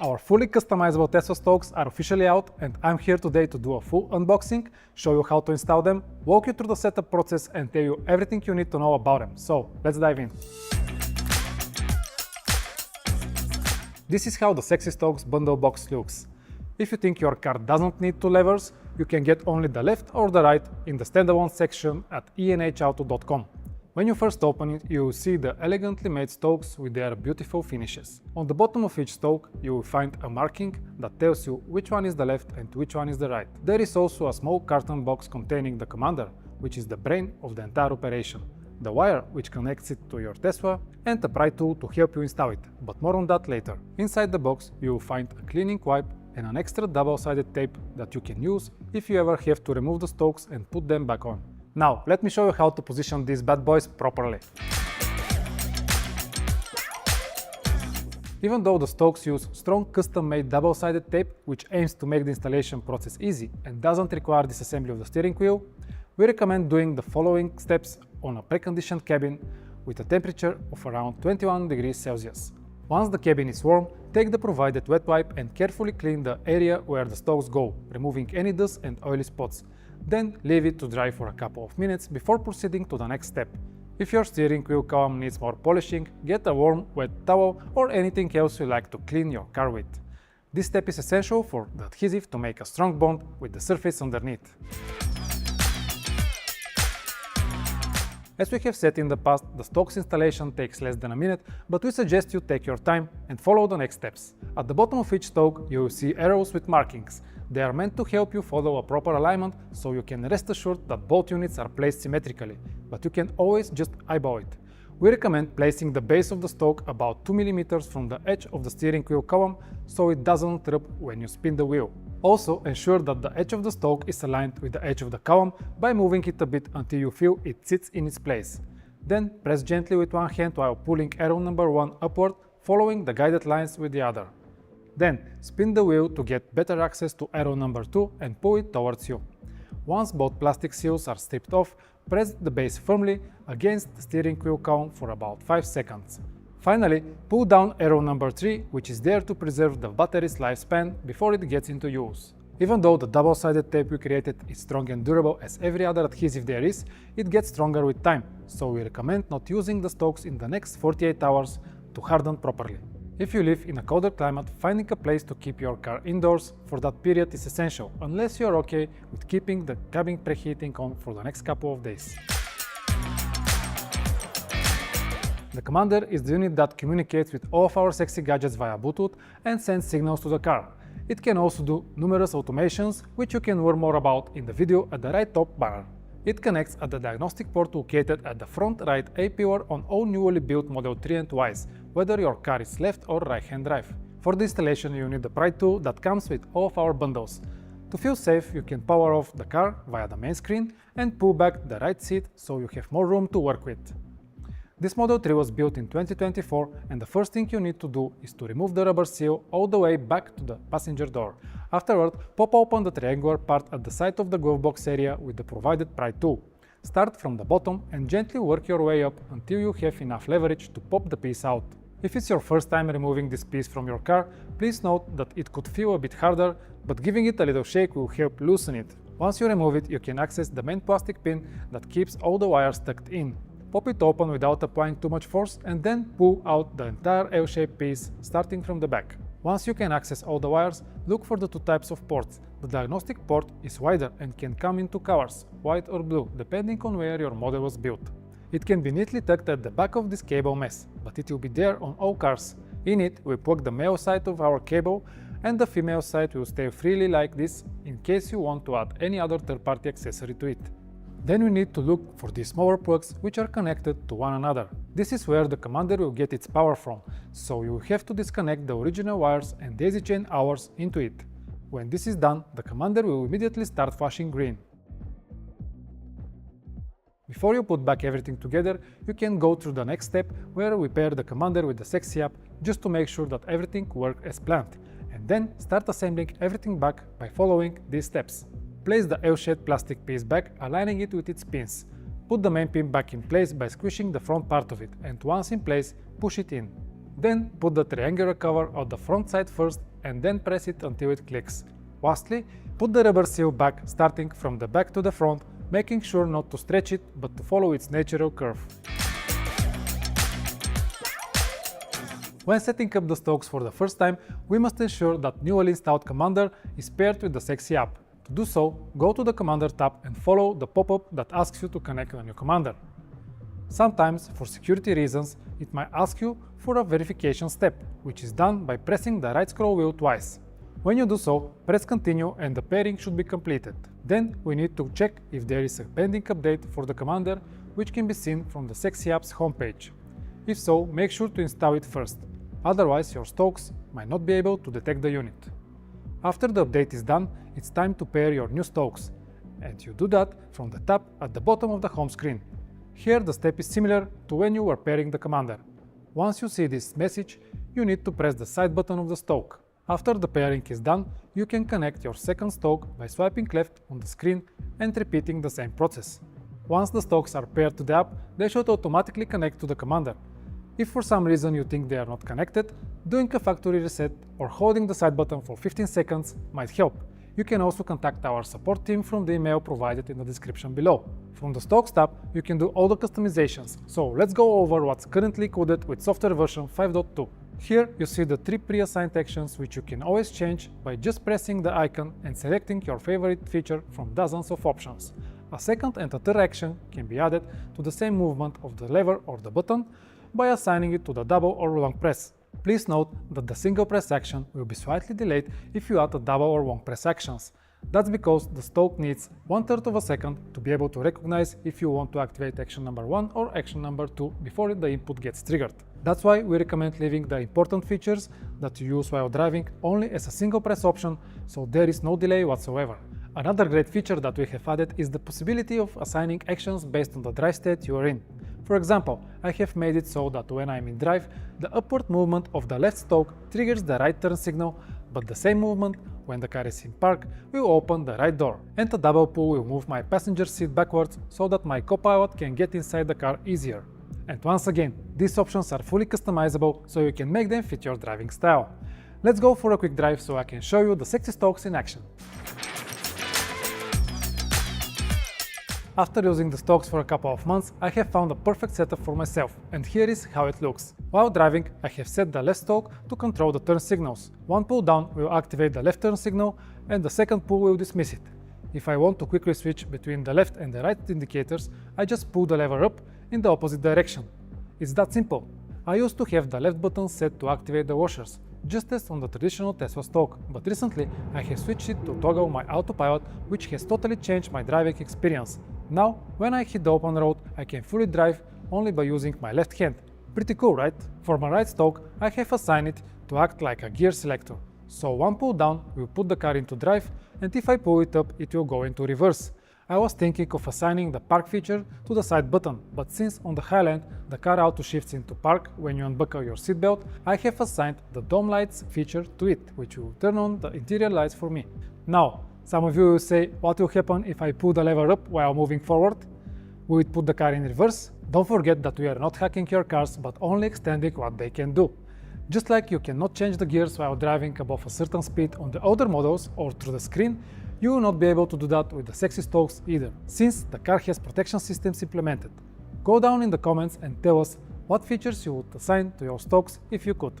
Our fully customizable Tesla stokes are officially out, and I'm here today to do a full unboxing, show you how to install them, walk you through the setup process and tell you everything you need to know about them. So let's dive in. This is how the Sexy Stokes bundle box looks. If you think your car doesn't need two levers, you can get only the left or the right in the standalone section at enhauto.com. When you first open it, you will see the elegantly made stokes with their beautiful finishes. On the bottom of each stoke, you will find a marking that tells you which one is the left and which one is the right. There is also a small carton box containing the commander, which is the brain of the entire operation, the wire which connects it to your Tesla, and a pry tool to help you install it, but more on that later. Inside the box, you will find a cleaning wipe and an extra double-sided tape that you can use if you ever have to remove the stokes and put them back on. Now, let me show you how to position these bad boys properly. Even though the stokes use strong custom-made double-sided tape, which aims to make the installation process easy and doesn't require disassembly of the steering wheel, we recommend doing the following steps on a preconditioned cabin with a temperature of around 21 degrees Celsius. Once the cabin is warm, take the provided wet wipe and carefully clean the area where the stokes go, removing any dust and oily spots. Then leave it to dry for a couple of minutes before proceeding to the next step. If your steering wheel column needs more polishing, get a warm, wet towel or anything else you like to clean your car with. This step is essential for the adhesive to make a strong bond with the surface underneath. As we have said in the past, the stokes installation takes less than a minute, but we suggest you take your time and follow the next steps. At the bottom of each stoke, you will see arrows with markings. They are meant to help you follow a proper alignment, so you can rest assured that both units are placed symmetrically, but you can always just eyeball it. We recommend placing the base of the stoke about 2 mm from the edge of the steering wheel column, so it doesn't rub when you spin the wheel. Also, ensure that the edge of the stoke is aligned with the edge of the column by moving it a bit until you feel it sits in its place. Then press gently with one hand while pulling arrow number 1 upward, following the guided lines with the other. Then spin the wheel to get better access to arrow number 2 and pull it towards you. Once both plastic seals are stripped off, press the base firmly against the steering wheel column for about 5 seconds. Finally, pull down arrow number 3, which is there to preserve the battery's lifespan before it gets into use. Even though the double-sided tape we created is strong and durable as every other adhesive there is, it gets stronger with time, so we recommend not using the stokes in the next 48 hours to harden properly. If you live in a colder climate, finding a place to keep your car indoors for that period is essential, unless you are okay with keeping the cabin preheating on for the next couple of days. The commander is the unit that communicates with all of our sexy gadgets via Bluetooth and sends signals to the car. It can also do numerous automations, which you can learn more about in the video at the right top bar. It connects at the diagnostic port located at the front right A-pillar on all newly built Model 3 and Ys, whether your car is left or right-hand drive. For the installation, you need the pry tool that comes with all of our bundles. To feel safe, you can power off the car via the main screen and pull back the right seat so you have more room to work with. This Model 3 was built in 2024, and the first thing you need to do is to remove the rubber seal all the way back to the passenger door. Afterward, pop open the triangular part at the side of the glove box area with the provided pry tool. Start from the bottom and gently work your way up until you have enough leverage to pop the piece out. If it's your first time removing this piece from your car, please note that it could feel a bit harder, but giving it a little shake will help loosen it. Once you remove it, you can access the main plastic pin that keeps all the wires tucked in. Pop it open without applying too much force and then pull out the entire L-shaped piece starting from the back. Once you can access all the wires, look for the two types of ports. The diagnostic port is wider and can come in two colors, white or blue, depending on where your model was built. It can be neatly tucked at the back of this cable mess, but it will be there on all cars. In it, we plug the male side of our cable and the female side will stay freely like this in case you want to add any other third-party accessory to it. Then we need to look for these smaller plugs which are connected to one another. This is where the commander will get its power from, so you will have to disconnect the original wires and daisy chain ours into it. When this is done, the commander will immediately start flashing green. Before you put back everything together, you can go through the next step where we pair the commander with the Sexy app just to make sure that everything works as planned, and then start assembling everything back by following these steps. Place the L-shaped plastic piece back, aligning it with its pins. Put the main pin back in place by squishing the front part of it, and once in place, push it in. Then put the triangular cover on the front side first and then press it until it clicks. Lastly, put the rubber seal back, starting from the back to the front, making sure not to stretch it but to follow its natural curve. When setting up the stocks for the first time, we must ensure that newly installed Commander is paired with the Sexy app. To do so, go to the Commander tab and follow the pop-up that asks you to connect a new Commander. Sometimes, for security reasons, it might ask you for a verification step, which is done by pressing the right scroll wheel twice. When you do so, press continue and the pairing should be completed. Then we need to check if there is a pending update for the Commander, which can be seen from the Sexy app's homepage. If so, make sure to install it first. Otherwise, your stocks might not be able to detect the unit. After the update is done, it's time to pair your new stocks, and you do that from the tab at the bottom of the home screen. Here the step is similar to when you were pairing the Commander. Once you see this message, you need to press the side button of the stock. After the pairing is done, you can connect your second stock by swiping left on the screen and repeating the same process. Once the stocks are paired to the app, they should automatically connect to the Commander. If for some reason you think they are not connected, doing a factory reset or holding the side button for 15 seconds might help. You can also contact our support team from the email provided in the description below. From the Stocks tab, you can do all the customizations, so let's go over what's currently coded with software version 5.2. Here you see the 3 pre-assigned actions which you can always change by just pressing the icon and selecting your favorite feature from dozens of options. A second and a third action can be added to the same movement of the lever or the button by assigning it to the double or long press. Please note that the single press action will be slightly delayed if you add a double or long press actions. That's because the stock needs 1/3 of a second to be able to recognize if you want to activate action number 1 or action number 2 before the input gets triggered. That's why we recommend leaving the important features that you use while driving only as a single press option, so there is no delay whatsoever. Another great feature that we have added is the possibility of assigning actions based on the drive state you are in. For example, I have made it so that when I'm in drive, the upward movement of the left stalk triggers the right turn signal, but the same movement when the car is in park will open the right door, and the double pull will move my passenger seat backwards so that my co-pilot can get inside the car easier. And once again, these options are fully customizable, so you can make them fit your driving style. Let's go for a quick drive so I can show you the sexy stalks in action. After using the stocks for a couple of months, I have found a perfect setup for myself, and here is how it looks. While driving, I have set the left stalk to control the turn signals. One pull down will activate the left turn signal, and the second pull will dismiss it. If I want to quickly switch between the left and the right indicators, I just pull the lever up in the opposite direction. It's that simple. I used to have the left button set to activate the washers, just as on the traditional Tesla stock, but recently I have switched it to toggle my autopilot, which has totally changed my driving experience. Now, when I hit the open road, I can fully drive only by using my left hand. Pretty cool, right? For my right stalk, I have assigned it to act like a gear selector. So one pull down will put the car into drive, and if I pull it up, it will go into reverse. I was thinking of assigning the park feature to the side button, but since on the Highland the car auto shifts into park when you unbuckle your seatbelt, I have assigned the dome lights feature to it, which will turn on the interior lights for me. Now, some of you will say, what will happen if I pull the lever up while moving forward? Will it put the car in reverse? Don't forget that we are not hacking your cars, but only extending what they can do. Just like you cannot change the gears while driving above a certain speed on the older models or through the screen, you will not be able to do that with the sexy stalks either, since the car has protection systems implemented. Go down in the comments and tell us what features you would assign to your stalks if you could.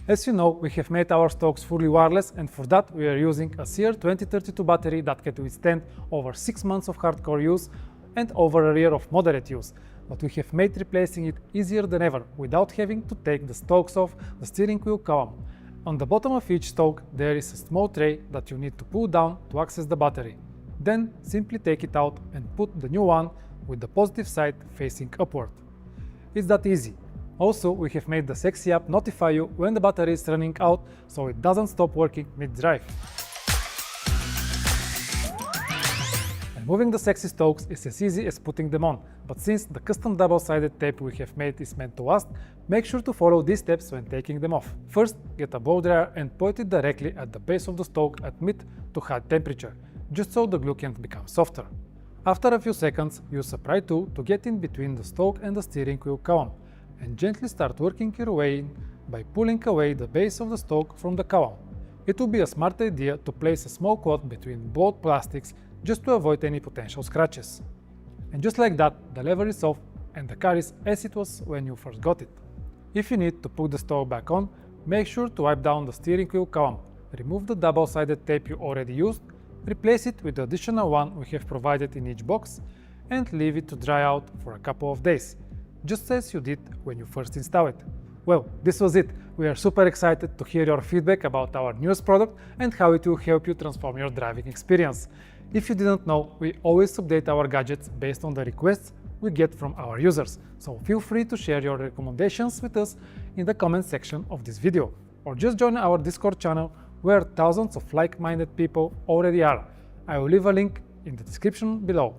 As you know, we have made our stalks fully wireless, and for that we are using a CR2032 battery that can withstand over 6 months of hardcore use and over a year of moderate use, but we have made replacing it easier than ever without having to take the stalks off the steering wheel column. On the bottom of each stalk there is a small tray that you need to pull down to access the battery. Then simply take it out and put the new one with the positive side facing upward. It's that easy. Also, we have made the Sexy app notify you when the battery is running out, so it doesn't stop working mid-drive. And moving the Sexy stalks is as easy as putting them on, but since the custom double-sided tape we have made is meant to last, make sure to follow these steps when taking them off. First, get a blow dryer and point it directly at the base of the stalk at mid to high temperature, just so the glue can become softer. After a few seconds, use a pry tool to get in between the stalk and the steering wheel column. and gently start working your way in by pulling away the base of the stock from the column. It would be a smart idea to place a small quote between both plastics just to avoid any potential scratches. And just like that, the lever is off and the car is as it was when you first got it. If you need to put the stock back on, make sure to wipe down the steering wheel column, remove the double-sided tape you already used, replace it with the additional one we have provided in each box, and leave it to dry out for a couple of days, just as you did when you first installed it. Well, this was it. We are super excited to hear your feedback about our newest product and how it will help you transform your driving experience. If you didn't know, we always update our gadgets based on the requests we get from our users, so feel free to share your recommendations with us in the comment section of this video, or just join our Discord channel where thousands of like-minded people already are. I will leave a link in the description below.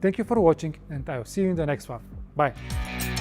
Thank you for watching, and I will see you in the next one. Bye!